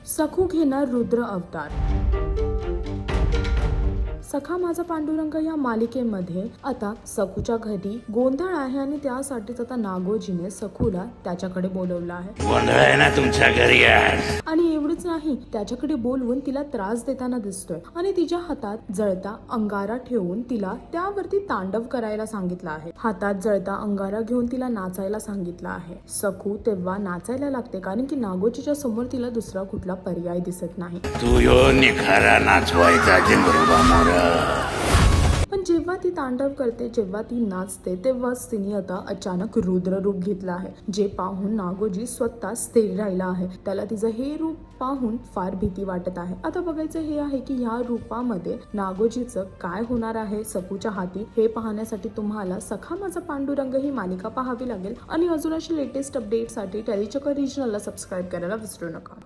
सखू घेणार रुद्र अवतार. सखा माझा पांडुरंग या मालिकेमध्ये आता सखूच्या घरी गोंधळ आहे आणि त्यासाठीच आता नागोजीने सखूला त्याच्याकडे बोलवलं आहे. गोंधळ आहे ना तुमच्या घरी आज. आणि एवढंच नाही, त्याच्याकडे बोलवून तिला त्रास देताना दिसतोय आणि तिच्या हातात जळता अंगारा ठेवून तिला त्यावरती तांडव करायला सांगितलं आहे. हातात जळता अंगारा घेऊन तिला नाचायला सांगितलं आहे. सखू तेव्हा नाचायला लागते कारण की नागोजीच्या समोर तिला दुसरा कुठला पर्याय दिसत नाही. तू यो निखारा नाचवायचा जिंगरुबा मोर. पण जेव्हा ती तांडव करते, जेव्हा ती नाचते, तेव्हाच तिने आता अचानक रुद्र रूप घेतलं आहे, जे पाहून नागोजी स्वतः स्थिर राहिला आहे. त्याला तिचं हे रूप पाहून फार भीती वाटत आहे. आता बघायचं हे आहे की ह्या रूपामध्ये नागोजीचं काय होणार आहे सखूच्या हाती, हे पाहण्यासाठी तुम्हाला सखा माझा पांडुरंग ही मालिका पाहावी लागेल. आणि अजून अशी लेटेस्ट अपडेटसाठी टेलीचक्कर रिजनलला सबस्क्राईब करायला विसरू नका.